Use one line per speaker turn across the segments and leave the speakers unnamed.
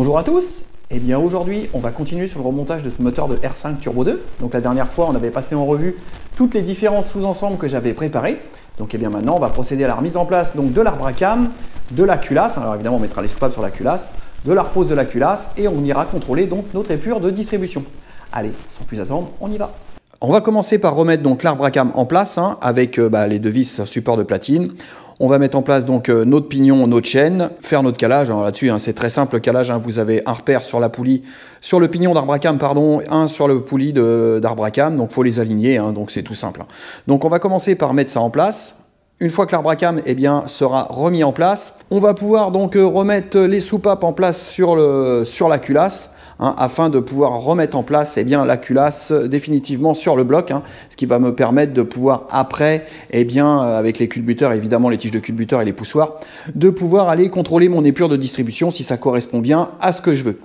Bonjour à tous. Et bien aujourd'hui, on va continuer sur le remontage de ce moteur de R5 Turbo 2. Donc la dernière fois, on avait passé en revue toutes les différents sous-ensembles que j'avais préparés. Donc et bien maintenant, on va procéder à la remise en place donc, de l'arbre à cam, de la culasse. Alors évidemment, on mettra les soupapes sur la culasse, de la repose de la culasse et on ira contrôler donc notre épure de distribution. Allez, sans plus attendre, on y va. On va commencer par remettre donc l'arbre à cam en place avec les deux vis support de platine. On va mettre en place donc notre pignon, notre chaîne, faire notre calage. Alors là-dessus, c'est très simple le calage. Vous avez un repère sur la poulie, sur le pignon d'arbre à cam, pardon, un sur le poulie d'arbre à cam. Donc il faut les aligner, donc c'est tout simple. Donc on va commencer par mettre ça en place. Une fois que l'arbre à cam sera remis en place, on va pouvoir donc remettre les soupapes en place sur la culasse. Afin de pouvoir remettre en place la culasse définitivement sur le bloc, ce qui va me permettre de pouvoir après, avec les culbuteurs, évidemment les tiges de culbuteurs et les poussoirs, de pouvoir aller contrôler mon épure de distribution si ça correspond bien à ce que je veux.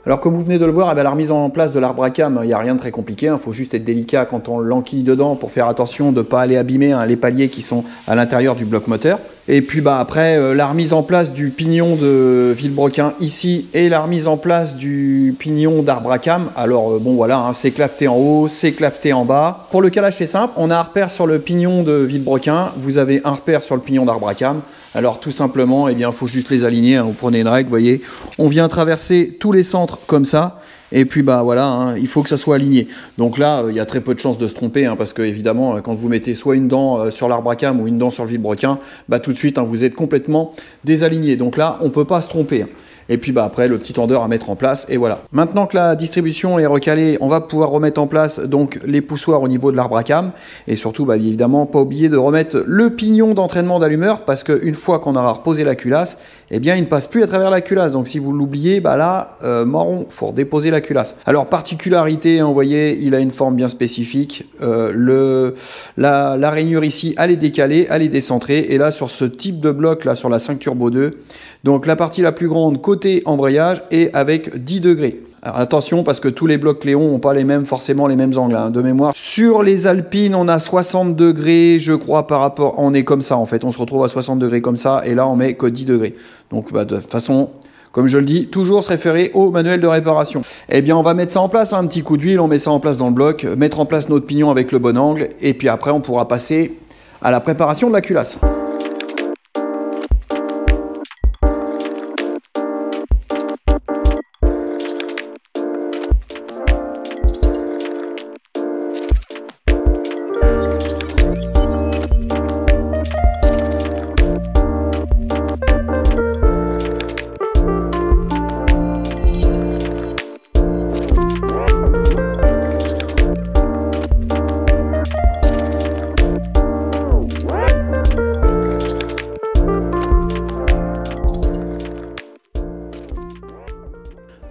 Alors comme vous venez de le voir, la remise en place de l'arbre à cam, il n'y a rien de très compliqué, il faut juste être délicat quand on l'enquille dedans pour faire attention de ne pas aller abîmer les paliers qui sont à l'intérieur du bloc moteur. Et puis après, la remise en place du pignon de vilebrequin ici et la remise en place du pignon d'arbre à cam. Alors c'est claveté en haut, c'est claveté en bas. Pour le calage, c'est simple, on a un repère sur le pignon de vilebrequin, vous avez un repère sur le pignon d'arbre à cam. Alors tout simplement, il faut juste les aligner, vous prenez une règle, vous voyez, on vient traverser tous les centres comme ça. Et puis il faut que ça soit aligné. Donc là, il y a très peu de chances de se tromper, parce que évidemment, quand vous mettez soit une dent sur l'arbre à cam ou une dent sur le vilebrequin, tout de suite, vous êtes complètement désaligné. Donc là, on ne peut pas se tromper. Et puis après, le petit tendeur à mettre en place, et voilà. Maintenant que la distribution est recalée, on va pouvoir remettre en place donc les poussoirs au niveau de l'arbre à cam. Et surtout, évidemment, pas oublier de remettre le pignon d'entraînement d'allumeur, parce qu'une fois qu'on aura reposé la culasse, il ne passe plus à travers la culasse. Donc si vous l'oubliez, marron, il faut redéposer la culasse. Alors particularité, vous voyez, il a une forme bien spécifique. La rainure ici, elle est décalée, elle est décentrée. Et là, sur ce type de bloc, là, sur la 5 Turbo 2, donc la partie la plus grande côté embrayage est avec 10 degrés. Alors attention parce que tous les blocs Léon n'ont pas forcément les mêmes angles de mémoire. Sur les Alpines, on a 60 degrés, je crois, par rapport... On est comme ça en fait, on se retrouve à 60 degrés comme ça et là on met que 10 degrés. Donc de toute façon... Comme je le dis, toujours se référer au manuel de réparation. On va mettre ça en place, un petit coup d'huile, on met ça en place dans le bloc, mettre en place notre pignon avec le bon angle, et puis après on pourra passer à la préparation de la culasse.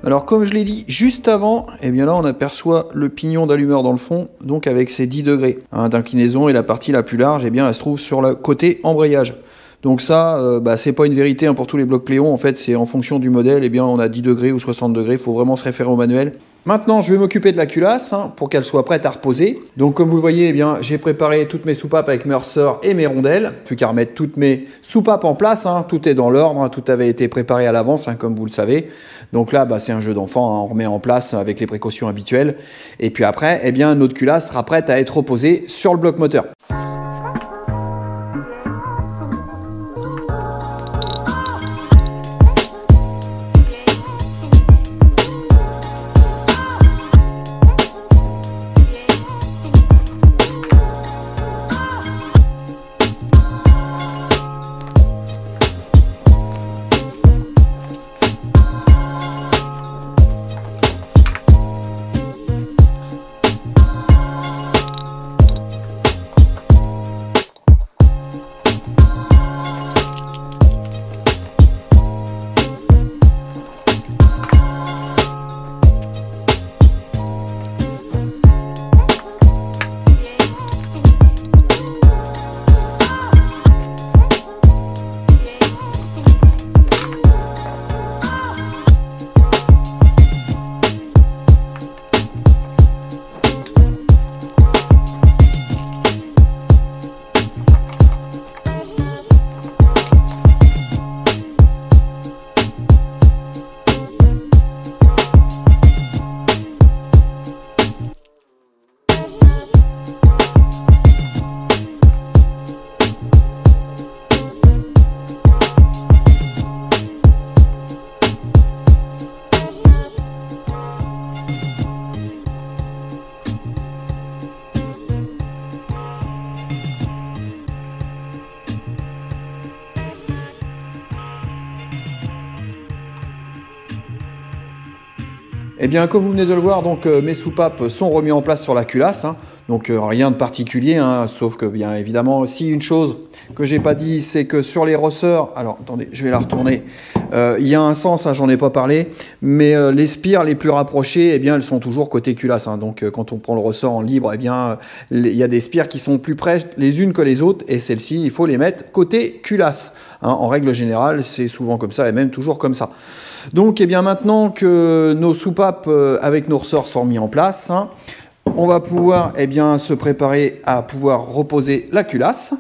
Alors comme je l'ai dit juste avant, là on aperçoit le pignon d'allumeur dans le fond, donc avec ses 10 degrés d'inclinaison et la partie la plus large, elle se trouve sur le côté embrayage. Donc ça, c'est pas une vérité pour tous les blocs Léon, en fait c'est en fonction du modèle, on a 10 degrés ou 60 degrés, il faut vraiment se référer au manuel. Maintenant, je vais m'occuper de la culasse pour qu'elle soit prête à reposer. Donc, comme vous le voyez, j'ai préparé toutes mes soupapes avec mes ressorts et mes rondelles. Plus qu'à remettre toutes mes soupapes en place. Tout est dans l'ordre, tout avait été préparé à l'avance, comme vous le savez. Donc là, c'est un jeu d'enfant, on remet en place avec les précautions habituelles. Et puis après, notre culasse sera prête à être reposée sur le bloc moteur. Eh bien, comme vous venez de le voir, donc mes soupapes sont remis en place sur la culasse, hein. Donc rien de particulier, hein, sauf que bien évidemment aussi une chose que j'ai pas dit, c'est que sur les ressorts, alors attendez, je vais la retourner. Il y a un sens, hein, j'en ai pas parlé, mais les spires les plus rapprochées, eh bien elles sont toujours côté culasse, hein. Donc quand on prend le ressort en libre, eh bien il y a des spires qui sont plus près les unes que les autres, et celles-ci, il faut les mettre côté culasse, hein. En règle générale, c'est souvent comme ça et même toujours comme ça. Donc, eh bien, maintenant que nos soupapes avec nos ressorts sont mis en place, hein, on va pouvoir eh bien, se préparer à pouvoir reposer la culasse.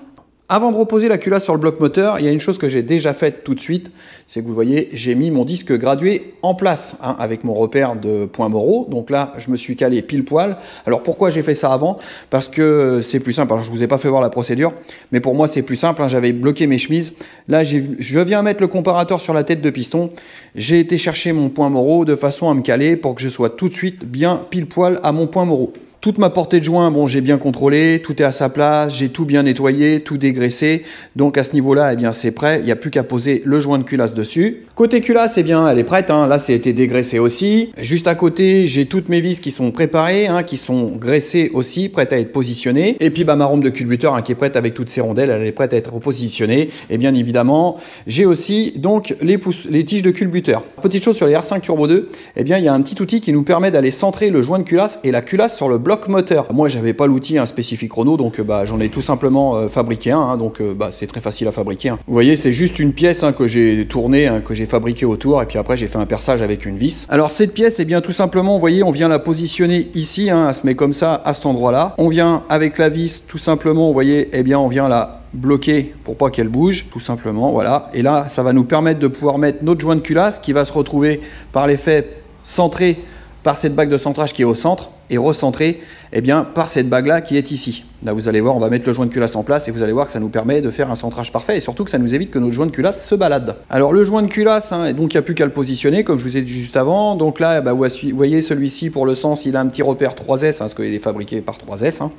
Avant de reposer la culasse sur le bloc moteur, il y a une chose que j'ai déjà faite tout de suite, c'est que vous voyez, j'ai mis mon disque gradué en place, hein, avec mon repère de points moraux. Donc là, je me suis calé pile poil. Alors pourquoi j'ai fait ça avant? Parce que c'est plus simple. Alors je ne vous ai pas fait voir la procédure, mais pour moi c'est plus simple, hein. J'avais bloqué mes chemises. Là, je viens mettre le comparateur sur la tête de piston. J'ai été chercher mon point moraux de façon à me caler pour que je sois tout de suite bien pile poil à mon point moraux. Toute ma portée de joint, bon, j'ai bien contrôlé, tout est à sa place, j'ai tout bien nettoyé, tout dégraissé. Donc à ce niveau-là, eh bien c'est prêt, il n'y a plus qu'à poser le joint de culasse dessus. Côté culasse, eh bien elle est prête, hein. Là, c'est été dégraissé aussi. Juste à côté, j'ai toutes mes vis qui sont préparées, hein, qui sont graissées aussi, prêtes à être positionnées. Et puis bah, ma rampe de culbuteur, hein, qui est prête avec toutes ses rondelles, elle est prête à être repositionnée. Et bien évidemment, j'ai aussi donc les tiges de culbuteur. Petite chose sur les R5 Turbo 2, eh bien il y a un petit outil qui nous permet d'aller centrer le joint de culasse et la culasse sur le bloc moteur. Moi, j'avais pas l'outil spécifique Renault, donc bah, j'en ai tout simplement fabriqué un, hein, donc bah, c'est très facile à fabriquer, hein. Vous voyez, c'est juste une pièce, hein, que j'ai tournée, hein, que j'ai fabriqué autour, et puis après j'ai fait un perçage avec une vis. Alors cette pièce, eh bien tout simplement, vous voyez, on vient la positionner ici, hein, elle se met comme ça à cet endroit-là. On vient avec la vis, tout simplement, vous voyez, eh bien on vient la bloquer pour pas qu'elle bouge, tout simplement, voilà. Et là, ça va nous permettre de pouvoir mettre notre joint de culasse qui va se retrouver par l'effet centré par cette bague de centrage qui est au centre et recentré eh bien, par cette bague là qui est ici. Là vous allez voir, on va mettre le joint de culasse en place et vous allez voir que ça nous permet de faire un centrage parfait et surtout que ça nous évite que notre joint de culasse se balade. Alors le joint de culasse, hein, donc il n'y a plus qu'à le positionner comme je vous ai dit juste avant. Donc là bah, vous voyez celui-ci pour le sens, il a un petit repère 3S, hein, parce qu'il est fabriqué par 3S, hein.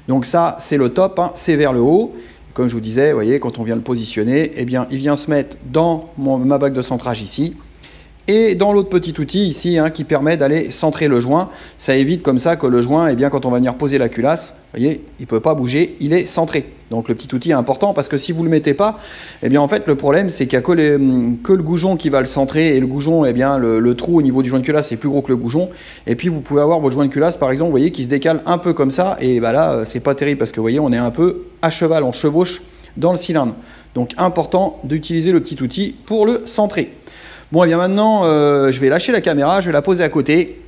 Donc ça c'est le top, hein, c'est vers le haut. Comme je vous disais, vous voyez, quand on vient le positionner, eh bien, il vient se mettre dans ma bague de centrage ici. Et dans l'autre petit outil ici, hein, qui permet d'aller centrer le joint. Ça évite comme ça que le joint, eh bien, quand on va venir poser la culasse, vous voyez, il ne peut pas bouger, il est centré. Donc le petit outil est important parce que si vous ne le mettez pas, eh bien en fait le problème c'est qu'il n'y a que le goujon qui va le centrer et le goujon, eh bien le trou au niveau du joint de culasse est plus gros que le goujon. Et puis vous pouvez avoir votre joint de culasse par exemple, vous voyez, qui se décale un peu comme ça et bah là c'est pas terrible parce que vous voyez on est un peu à cheval, on chevauche dans le cylindre. Donc important d'utiliser le petit outil pour le centrer. Bon, et bien maintenant, je vais lâcher la caméra, je vais la poser à côté.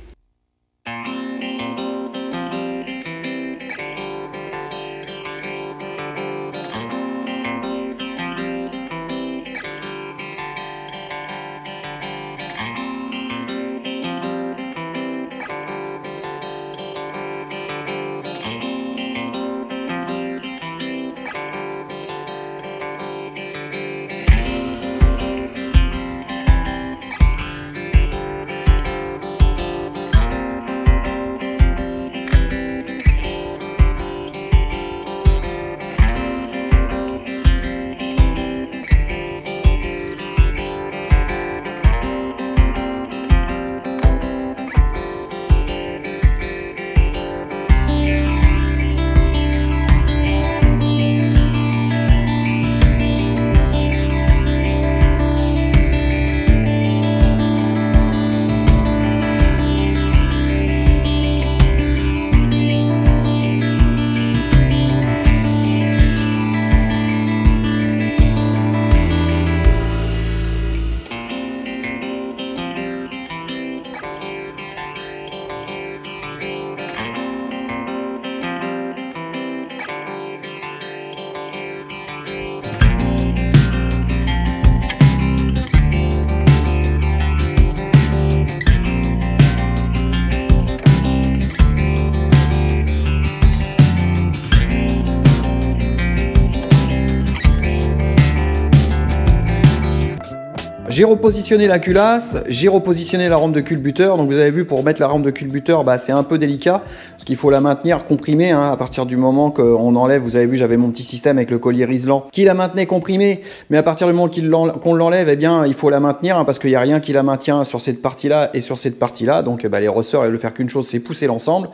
J'ai repositionné la culasse, j'ai repositionné la rampe de culbuteur. Donc vous avez vu, pour mettre la rampe de culbuteur, bah, c'est un peu délicat parce qu'il faut la maintenir comprimée hein, à partir du moment qu'on enlève. Vous avez vu, j'avais mon petit système avec le collier Riesland qui la maintenait comprimée, mais à partir du moment qu'on l'enlève, eh bien il faut la maintenir hein, parce qu'il n'y a rien qui la maintient sur cette partie-là et sur cette partie-là. Donc bah, les ressorts, ils veulent faire qu'une chose, c'est pousser l'ensemble.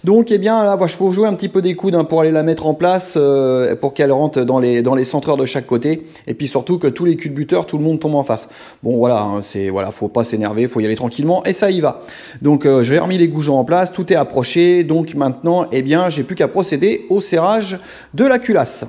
Donc eh bien là, il faut jouer un petit peu des coudes hein, pour aller la mettre en place, pour qu'elle rentre dans les centreurs de chaque côté, et puis surtout que tous les culbuteurs, tout le monde tombe en face. Bon voilà, hein, voilà, faut pas s'énerver, faut y aller tranquillement et ça y va. Donc j'ai remis les goujons en place, tout est approché. Donc maintenant, eh bien, j'ai plus qu'à procéder au serrage de la culasse.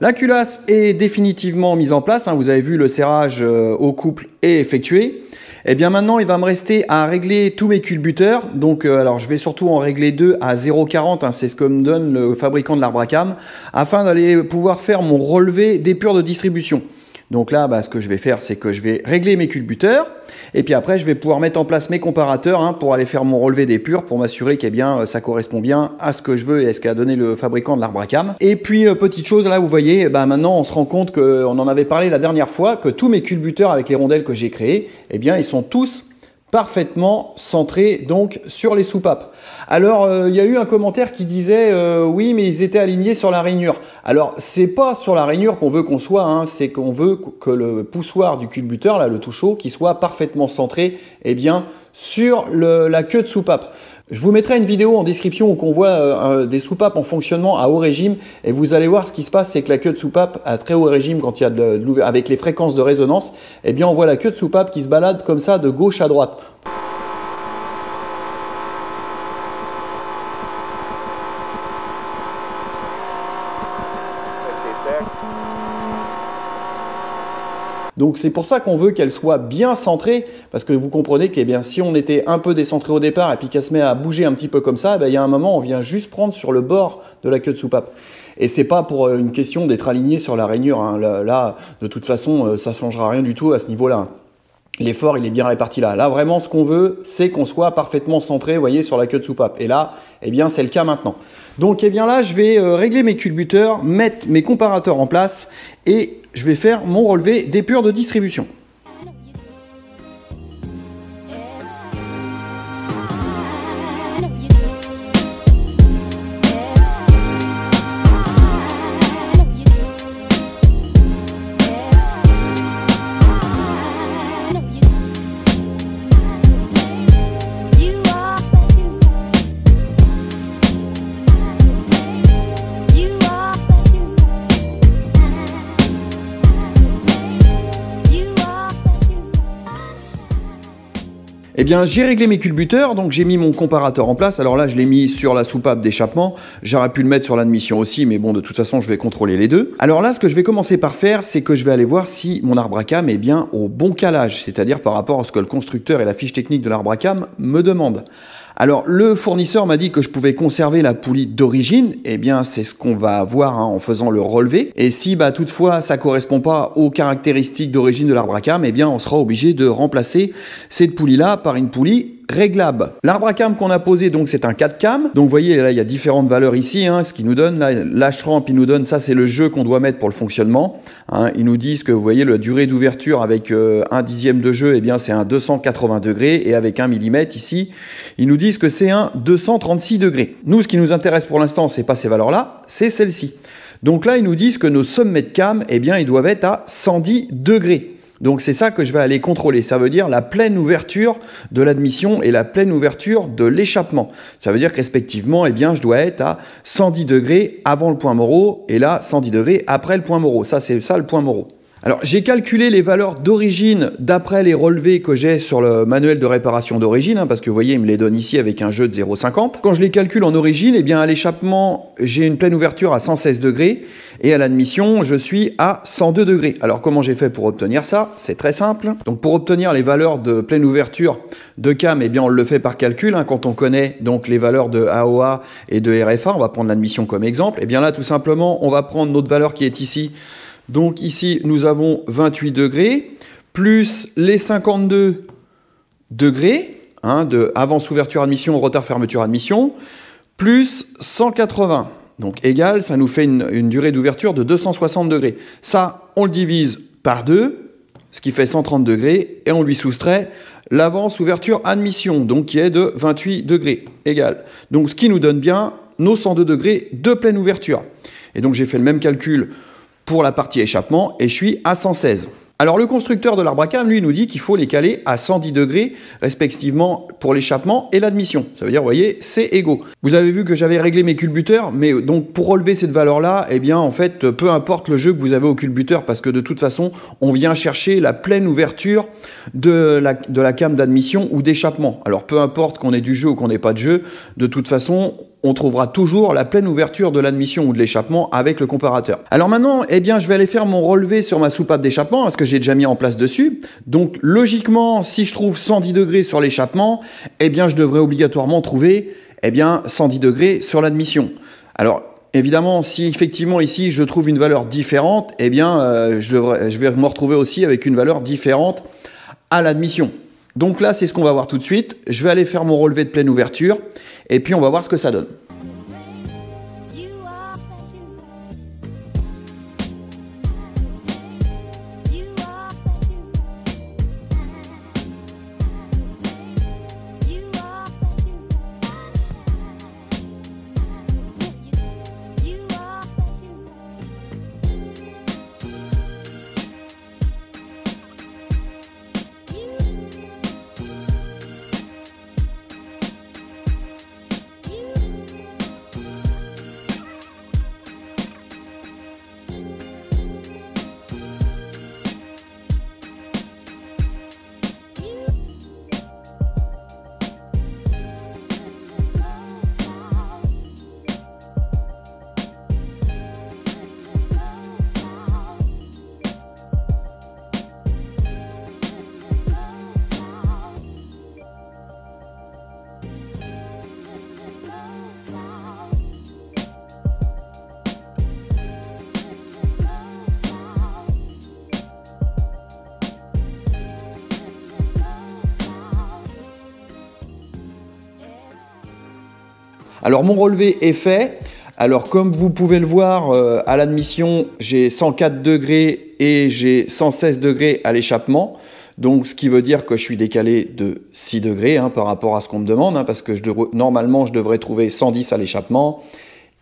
La culasse est définitivement mise en place, hein. Vous avez vu, le serrage au couple est effectué. Et bien maintenant, il va me rester à régler tous mes culbuteurs. Donc, alors je vais surtout en régler 2 à 0,40, hein, c'est ce que me donne le fabricant de l'arbre à cam, afin d'aller pouvoir faire mon relevé d'épure de distribution. Donc là, bah, ce que je vais faire, c'est que je vais régler mes culbuteurs, et puis après, je vais pouvoir mettre en place mes comparateurs hein, pour aller faire mon relevé d'épure, pour m'assurer que ça correspond bien à ce que je veux et à ce qu'a donné le fabricant de l'arbre à cam. Et puis, petite chose, là, vous voyez, bah, maintenant, on se rend compte qu'on en avait parlé la dernière fois, que tous mes culbuteurs avec les rondelles que j'ai créées, eh bien, ils sont tous parfaitement centrés donc sur les soupapes. Alors il y a eu un commentaire qui disait oui, mais ils étaient alignés sur la rainure. Alors c'est pas sur la rainure qu'on veut qu'on soit, hein, c'est qu'on veut que le poussoir du culbuteur, là, le toucheau, qui soit parfaitement centré eh bien, sur la queue de soupape. Je vous mettrai une vidéo en description où on voit des soupapes en fonctionnement à haut régime, et vous allez voir ce qui se passe, c'est que la queue de soupape à très haut régime, quand il y a avec les fréquences de résonance, eh bien on voit la queue de soupape qui se balade comme ça de gauche à droite. Donc c'est pour ça qu'on veut qu'elle soit bien centrée, parce que vous comprenez que si on était un peu décentré au départ et puis qu'elle se met à bouger un petit peu comme ça, il y a un moment on vient juste prendre sur le bord de la queue de soupape. Et c'est pas pour une question d'être aligné sur la rainure, hein. Là, de toute façon, ça ne changera rien du tout à ce niveau-là. L'effort, il est bien réparti là. Là, vraiment, ce qu'on veut, c'est qu'on soit parfaitement centré, vous voyez, sur la queue de soupape. Et là, eh bien, c'est le cas maintenant. Donc, eh bien là, je vais régler mes culbuteurs, mettre mes comparateurs en place et je vais faire mon relevé d'épure de distribution. Eh bien, j'ai réglé mes culbuteurs, donc j'ai mis mon comparateur en place. Alors là, je l'ai mis sur la soupape d'échappement. J'aurais pu le mettre sur l'admission aussi, mais bon, de toute façon, je vais contrôler les deux. Alors là, ce que je vais commencer par faire, c'est que je vais aller voir si mon arbre à cam est bien au bon calage, c'est-à-dire par rapport à ce que le constructeur et la fiche technique de l'arbre à cam me demandent. Alors le fournisseur m'a dit que je pouvais conserver la poulie d'origine, eh bien c'est ce qu'on va voir en faisant le relevé. Et si toutefois ça ne correspond pas aux caractéristiques d'origine de l'arbre à cam, eh bien on sera obligé de remplacer cette poulie-là par une poulie réglable. L'arbre à cam qu'on a posé, donc c'est un 4 cam. Donc vous voyez là il y a différentes valeurs ici, ce qui nous donne, là l'H-ramp il nous donne, ça c'est le jeu qu'on doit mettre pour le fonctionnement. Ils nous disent que vous voyez la durée d'ouverture avec 1/10 de jeu, eh bien c'est un 280 degrés et avec 1 mm ici, ils nous disent que c'est un 236 degrés. Nous ce qui nous intéresse pour l'instant c'est pas ces valeurs-là, c'est celle-ci. Donc là ils nous disent que nos sommets de cam, eh bien ils doivent être à 110 degrés. Donc c'est ça que je vais aller contrôler, ça veut dire la pleine ouverture de l'admission et la pleine ouverture de l'échappement. Ça veut dire que respectivement, eh bien, je dois être à 110 degrés avant le point Moreau et là 110 degrés après le point Moreau. Ça c'est ça le point Moreau. Alors j'ai calculé les valeurs d'origine d'après les relevés que j'ai sur le manuel de réparation d'origine, parce que vous voyez il me les donne ici avec un jeu de 0,50. Quand je les calcule en origine, eh bien à l'échappement j'ai une pleine ouverture à 116 degrés et à l'admission je suis à 102 degrés. Alors comment j'ai fait pour obtenir ça? C'est très simple. Donc pour obtenir les valeurs de pleine ouverture de cam, eh bien on le fait par calcul, quand on connaît donc les valeurs de AOA et de RFA, on va prendre l'admission comme exemple. Eh bien là tout simplement on va prendre notre valeur qui est ici. Donc ici, nous avons 28 degrés, plus les 52 degrés, de avance ouverture admission, retard fermeture admission, plus 180. Donc égal, ça nous fait une durée d'ouverture de 260 degrés. Ça, on le divise par 2, ce qui fait 130 degrés, et on lui soustrait l'avance ouverture admission, donc qui est de 28 degrés, égal. Donc ce qui nous donne bien nos 102 degrés de pleine ouverture. Et donc j'ai fait le même calcul pour la partie échappement et je suis à 116. Alors le constructeur de l'arbre à cam, lui, nous dit qu'il faut les caler à 110 degrés respectivement pour l'échappement et l'admission. Ça veut dire, vous voyez, c'est égaux. Vous avez vu que j'avais réglé mes culbuteurs, mais donc pour relever cette valeur-là, eh bien en fait, peu importe le jeu que vous avez au culbuteur, parce que de toute façon, on vient chercher la pleine ouverture de la cam d'admission ou d'échappement. Alors peu importe qu'on ait du jeu ou qu'on n'ait pas de jeu, de toute façon, on trouvera toujours la pleine ouverture de l'admission ou de l'échappement avec le comparateur. Alors maintenant, eh bien, je vais aller faire mon relevé sur ma soupape d'échappement parce que j'ai déjà mis en place dessus. Donc, logiquement, si je trouve 110 degrés sur l'échappement, eh bien, je devrais obligatoirement trouver, 110 degrés sur l'admission. Alors, évidemment, si effectivement ici, je trouve une valeur différente, eh bien, je vais me retrouver aussi avec une valeur différente à l'admission. Donc là, c'est ce qu'on va voir tout de suite. Je vais aller faire mon relevé de pleine ouverture et puis on va voir ce que ça donne. Alors mon relevé est fait. Alors comme vous pouvez le voir, à l'admission, j'ai 104 degrés et j'ai 116 degrés à l'échappement. Donc ce qui veut dire que je suis décalé de 6 degrés par rapport à ce qu'on me demande, parce que normalement je devrais trouver 110 à l'échappement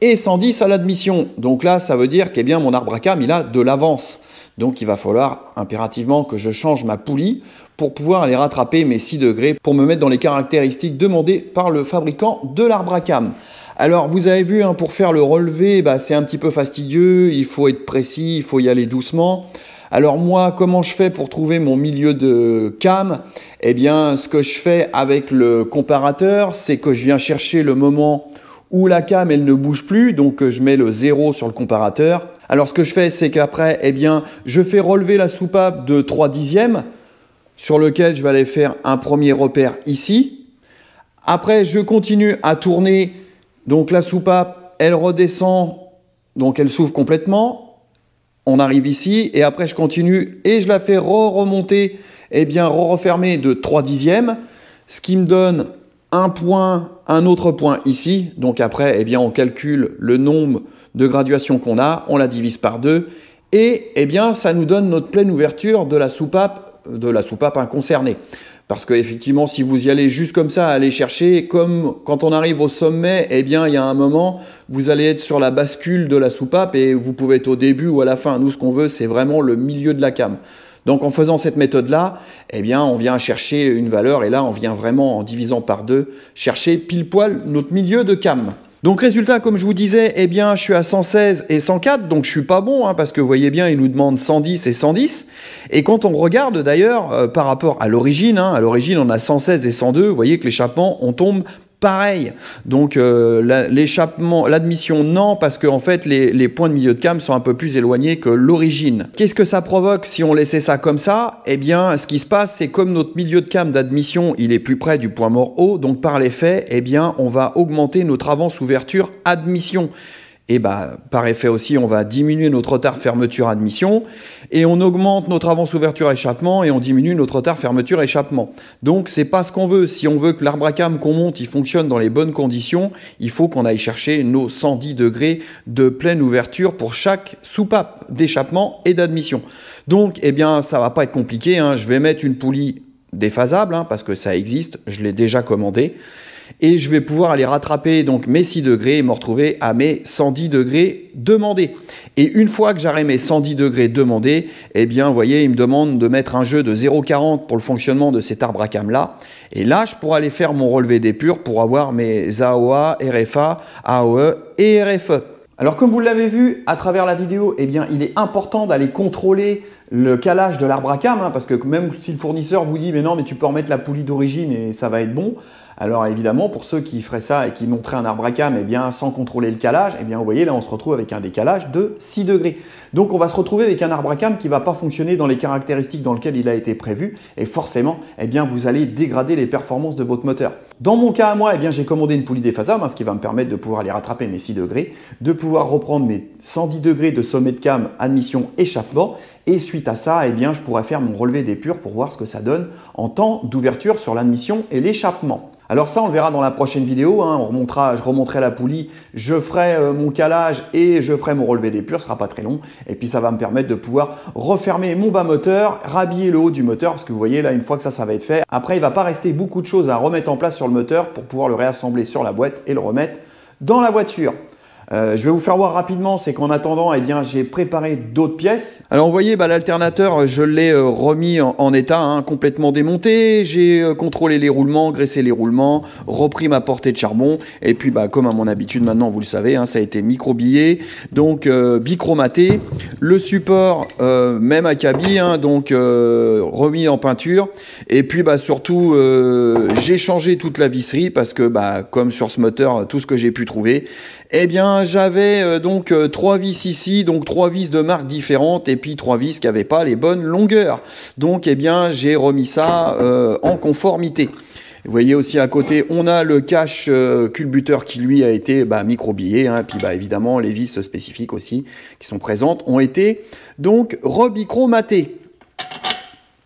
et 110 à l'admission. Donc là, ça veut dire que mon arbre à cam, il a de l'avance. Donc il va falloir impérativement que je change ma poulie pour pouvoir aller rattraper mes 6 degrés pour me mettre dans les caractéristiques demandées par le fabricant de l'arbre à cam. Alors vous avez vu, pour faire le relevé, c'est un petit peu fastidieux, il faut être précis, il faut y aller doucement. Alors moi, comment je fais pour trouver mon milieu de cam? Eh bien, ce que je fais avec le comparateur, c'est que je viens chercher le moment où la cam elle ne bouge plus, donc je mets le 0 sur le comparateur. Alors ce que je fais, c'est qu'après, je fais relever la soupape de 3/10, sur lequel je vais aller faire un premier repère ici. Après, je continue à tourner. Donc la soupape, elle redescend, donc elle s'ouvre complètement. On arrive ici et après je continue et je la fais remonter, et bien refermer de 3/10, ce qui me donne un point, un autre point ici. Donc après, eh bien on calcule le nombre de graduations qu'on a, on la divise par 2 et eh bien ça nous donne notre pleine ouverture de la soupape concernée. Parce qu'effectivement, si vous y allez juste comme ça, aller chercher, comme quand on arrive au sommet, eh bien, il y a un moment, vous allez être sur la bascule de la soupape et vous pouvez être au début ou à la fin. Nous, ce qu'on veut, c'est vraiment le milieu de la came. Donc, en faisant cette méthode-là, eh bien, on vient chercher une valeur et là, on vient vraiment, en divisant par 2, chercher pile poil notre milieu de came. Donc résultat, comme je vous disais, eh bien, je suis à 116 et 104, donc je suis pas bon, hein, parce que vous voyez bien, il nous demande 110 et 110. Et quand on regarde d'ailleurs, par rapport à l'origine, hein, à l'origine on a 116 et 102, vous voyez que l'échappement, on tombe pareil. Donc l'échappement, l'admission, non, parce qu'en fait les points de milieu de came sont un peu plus éloignés que l'origine. Qu'est-ce que ça provoque si on laissait ça comme ça? Eh bien, ce qui se passe, c'est comme notre milieu de came d'admission, il est plus près du point mort haut, donc par l'effet, eh bien, on va augmenter notre avance ouverture admission. Et bah, par effet aussi, on va diminuer notre retard fermeture-admission et on augmente notre avance ouverture-échappement et on diminue notre retard fermeture-échappement. Donc, c'est pas ce qu'on veut. Si on veut que l'arbre à came qu'on monte, il fonctionne dans les bonnes conditions, il faut qu'on aille chercher nos 110 degrés de pleine ouverture pour chaque soupape d'échappement et d'admission. Donc, eh bien, ça va pas être compliqué, hein. Je vais mettre une poulie déphasable, hein, parce que ça existe, je l'ai déjà commandé. Et je vais pouvoir aller rattraper donc mes 6 degrés et me retrouver à mes 110 degrés demandés. Et une fois que j'aurai mes 110 degrés demandés, eh bien, vous voyez, il me demande de mettre un jeu de 0,40 pour le fonctionnement de cet arbre à came là. Et là, je pourrai aller faire mon relevé d'épure pour avoir mes AOA, RFA, AOE et RFE. Alors, comme vous l'avez vu à travers la vidéo, eh bien, il est important d'aller contrôler le calage de l'arbre à came, hein, parce que même si le fournisseur vous dit « mais non, mais tu peux remettre la poulie d'origine et ça va être bon », alors évidemment, pour ceux qui feraient ça et qui montraient un arbre à came, eh bien, sans contrôler le calage, eh bien, vous voyez, là, on se retrouve avec un décalage de 6 degrés. Donc, on va se retrouver avec un arbre à came qui ne va pas fonctionner dans les caractéristiques dans lesquelles il a été prévu. Et forcément, eh bien, vous allez dégrader les performances de votre moteur. Dans mon cas à moi, eh bien, j'ai commandé une poulie déphasable, hein, ce qui va me permettre de pouvoir aller rattraper mes 6 degrés, de pouvoir reprendre mes 110 degrés de sommet de came, admission, échappement. Et suite à ça, eh bien, je pourrais faire mon relevé d'épure pour voir ce que ça donne en temps d'ouverture sur l'admission et l'échappement. Alors ça, on le verra dans la prochaine vidéo, hein. Je remonterai la poulie, je ferai mon calage et je ferai mon relevé d'épure, ce sera pas très long. Et puis ça va me permettre de pouvoir refermer mon bas moteur, rhabiller le haut du moteur, parce que vous voyez là, une fois que ça va être fait, après il ne va pas rester beaucoup de choses à remettre en place sur le moteur pour pouvoir le réassembler sur la boîte et le remettre dans la voiture. Je vais vous faire voir rapidement, c'est qu'en attendant, eh bien, j'ai préparé d'autres pièces. Alors vous voyez, bah, l'alternateur, je l'ai remis en état, hein, complètement démonté. J'ai contrôlé les roulements, graissé les roulements, repris ma portée de charbon. Et puis, bah, comme à mon habitude maintenant, vous le savez, hein, ça a été microbillé, donc bichromaté. Le support, même acabit, hein, donc remis en peinture. Et puis, bah, surtout, j'ai changé toute la visserie parce que, bah, comme sur ce moteur, tout ce que j'ai pu trouver, eh bien, j'avais donc 3 vis ici, donc 3 vis de marques différentes et puis 3 vis qui n'avaient pas les bonnes longueurs. Donc, eh bien, j'ai remis ça en conformité. Vous voyez aussi à côté, on a le cache culbuteur qui lui a été microbillé, hein, puis évidemment les vis spécifiques aussi qui sont présentes ont été donc rebichromatées.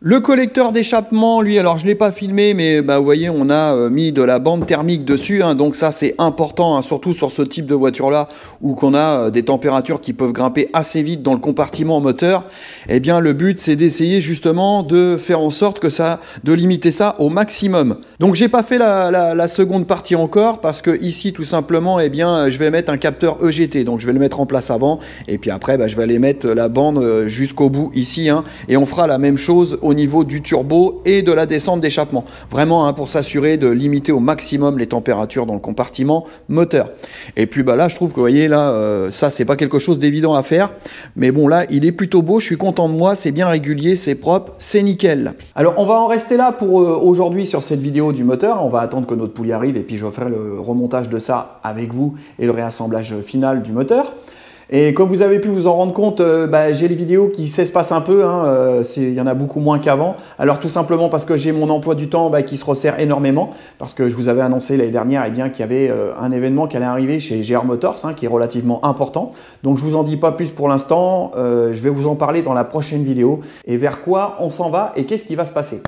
Le collecteur d'échappement, lui, alors je ne l'ai pas filmé, mais vous voyez, on a mis de la bande thermique dessus, hein, donc ça c'est important, hein, surtout sur ce type de voiture-là, où qu'on a des températures qui peuvent grimper assez vite dans le compartiment moteur. Eh bien, le but c'est d'essayer justement de faire en sorte de limiter ça au maximum. Donc j'ai pas fait la seconde partie encore, parce que ici tout simplement, eh bien, je vais mettre un capteur EGT, donc je vais le mettre en place avant, et puis après, je vais aller mettre la bande jusqu'au bout ici, hein, et on fera la même chose au niveau du turbo et de la descente d'échappement. Vraiment, hein, pour s'assurer de limiter au maximum les températures dans le compartiment moteur. Et puis là, je trouve que vous voyez là, ça c'est pas quelque chose d'évident à faire. Mais bon, là, il est plutôt beau, je suis content de moi, c'est bien régulier, c'est propre, c'est nickel. Alors, on va en rester là pour aujourd'hui sur cette vidéo du moteur. On va attendre que notre poulie arrive et puis je ferai le remontage de ça avec vous et le réassemblage final du moteur. Et comme vous avez pu vous en rendre compte, j'ai les vidéos qui s'espacent un peu, hein, il y en a beaucoup moins qu'avant. Alors tout simplement parce que j'ai mon emploi du temps qui se resserre énormément, parce que je vous avais annoncé l'année dernière qu'il y avait un événement qui allait arriver chez GR Motors, hein, qui est relativement important. Donc je vous en dis pas plus pour l'instant, je vais vous en parler dans la prochaine vidéo et vers quoi on s'en va et qu'est-ce qui va se passer.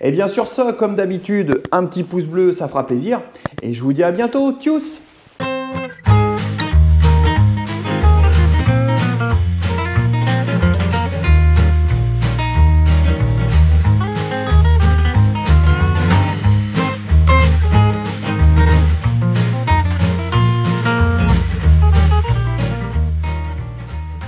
Et bien sur ce, comme d'habitude, un petit pouce bleu, ça fera plaisir. Et je vous dis à bientôt, tchuss!